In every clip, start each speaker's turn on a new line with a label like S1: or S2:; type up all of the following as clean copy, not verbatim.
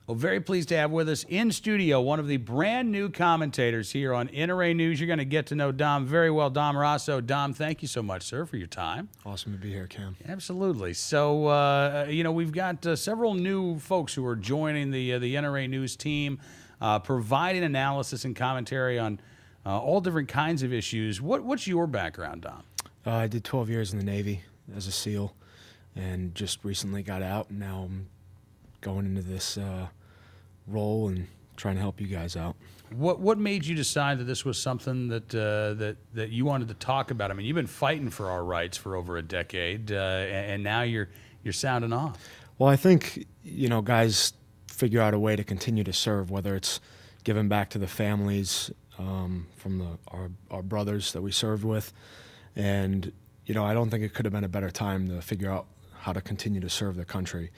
S1: Well, very pleased to have with us in studio one of the brand new commentators here on NRA News. You're going to get to know Dom very well, Dom Raso. Dom, thank you so much, sir, for your time.
S2: Awesome to be here, Cam.
S1: Absolutely. So, we've got several new folks who are joining the NRA News team, providing analysis and commentary on all different kinds of issues. What's your background, Dom?
S2: I did 12 years in the Navy as a SEAL and just recently got out, and now I'm going into this role and trying to help you guys out.
S1: What made you decide that this was something that you wanted to talk about? I mean, you've been fighting for our rights for over a decade, and now you're sounding off.
S2: Well, I think, guys figure out a way to continue to serve, whether it's giving back to the families from our brothers that we served with. And, I don't think it could have been a better time to figure out how to continue to serve the country.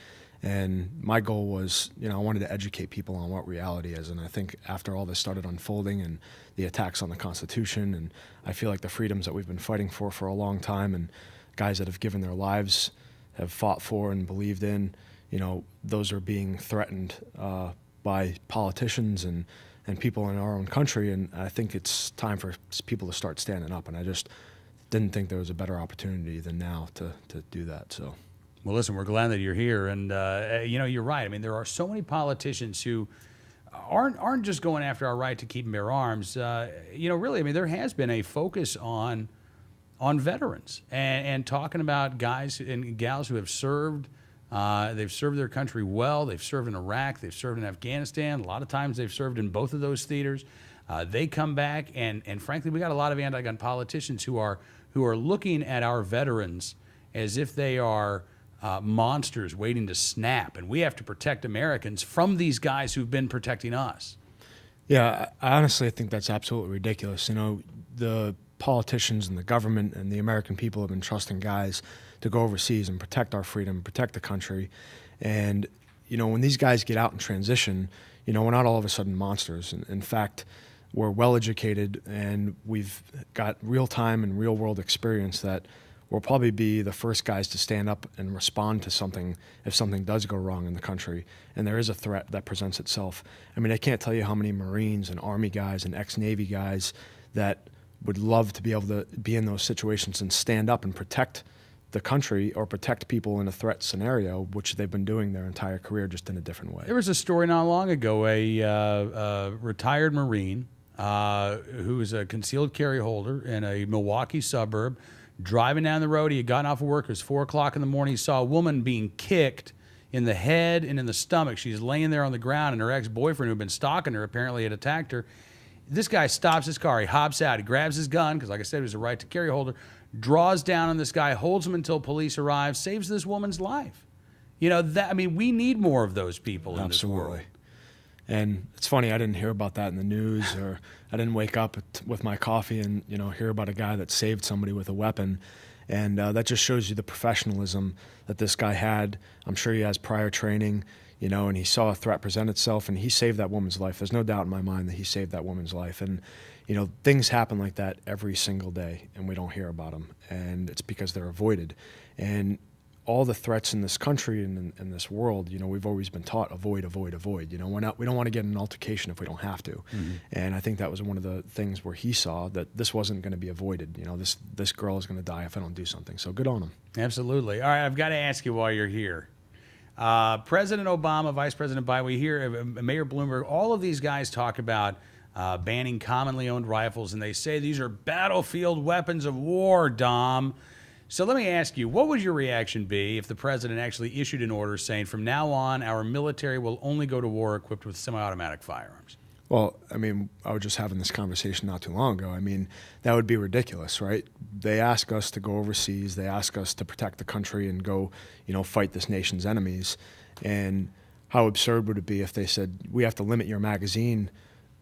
S2: And my goal was, I wanted to educate people on what reality is. And I think after all this started unfolding and the attacks on the Constitution, and I feel like the freedoms that we've been fighting for a long time, and guys that have given their lives, have fought for and believed in, those are being threatened by politicians and people in our own country. And I think it's time for people to start standing up. And I just didn't think there was a better opportunity than now to do that. So.
S1: Well, listen, we're glad that you're here, and you're right. I mean, there are so many politicians who aren't just going after our right to keep and bear arms. Really, I mean, there has been a focus on veterans and talking about guys and gals who have served. They've served their country well. They've served in Iraq. They've served in Afghanistan. A lot of times, they've served in both of those theaters. They come back, and frankly, we got a lot of anti-gun politicians who are looking at our veterans as if they are monsters waiting to snap, and we have to protect Americans from these guys who've been protecting us.
S2: Yeah, I honestly think that's absolutely ridiculous. The politicians and the government and the American people have been trusting guys to go overseas and protect our freedom, protect the country. And, when these guys get out and transition, we're not all of a sudden monsters. In fact, we're well-educated, and we've got real-time and real-world experience that we'll probably be the first guys to stand up and respond to something if something does go wrong in the country and there is a threat that presents itself. I mean, I can't tell you how many Marines and Army guys and ex-Navy guys that would love to be able to be in those situations and stand up and protect the country or protect people in a threat scenario, which they've been doing their entire career, just in a different way.
S1: There was a story not long ago, a retired Marine who was a concealed carry holder in a Milwaukee suburb, driving down the road. He had gotten off of work. It was 4 o'clock in the morning. He saw a woman being kicked in the head and in the stomach. She's laying there on the ground, and her ex-boyfriend, who had been stalking her, apparently had attacked her. This guy stops his car. He hops out. He grabs his gun, because like I said, he was a right to carry holder, draws down on this guy, holds him until police arrive, saves this woman's life. We need more of those people in this world.
S2: And it's funny, I didn't hear about that in the news, or I didn't wake up with my coffee and hear about a guy that saved somebody with a weapon. And that just shows you the professionalism that this guy had. I'm sure he has prior training, and he saw a threat present itself, and he saved that woman's life. There's no doubt in my mind that he saved that woman's life. And things happen like that every single day, and we don't hear about them. And it's because they're avoided. And all the threats in this country and in this world, we've always been taught avoid, avoid, avoid. We don't want to get in an altercation if we don't have to. Mm-hmm. And I think that was one of the things where he saw that this wasn't going to be avoided. This girl is going to die if I don't do something. So good on him.
S1: Absolutely. All right, I've got to ask you while you're here. President Obama, Vice President Biden, we hear Mayor Bloomberg, all of these guys talk about banning commonly owned rifles, and they say these are battlefield weapons of war, Dom. So let me ask you, what would your reaction be if the president actually issued an order saying from now on our military will only go to war equipped with semi-automatic firearms?
S2: Well, I was just having this conversation not too long ago. That would be ridiculous, right? They ask us to go overseas. They ask us to protect the country and go, fight this nation's enemies. And how absurd would it be if they said, we have to limit your magazine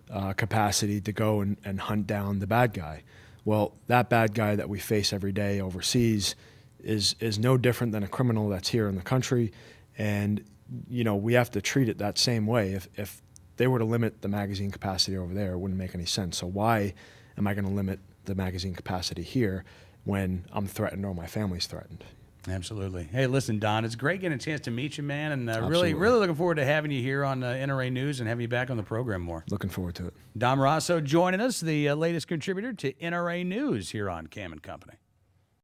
S2: capacity to go and hunt down the bad guy? Well, that bad guy that we face every day overseas is no different than a criminal that's here in the country. And, we have to treat it that same way. If they were to limit the magazine capacity over there, it wouldn't make any sense. So why am I going to limit the magazine capacity here when I'm threatened or my family's threatened?
S1: Absolutely. Hey, listen, Don, it's great getting a chance to meet you, man, and really,
S2: Absolutely.
S1: really looking forward to having you here on NRA News and having you back on the program more.
S2: Looking forward to it.
S1: Don Raso joining us, the latest contributor to NRA News here on Cam and Company.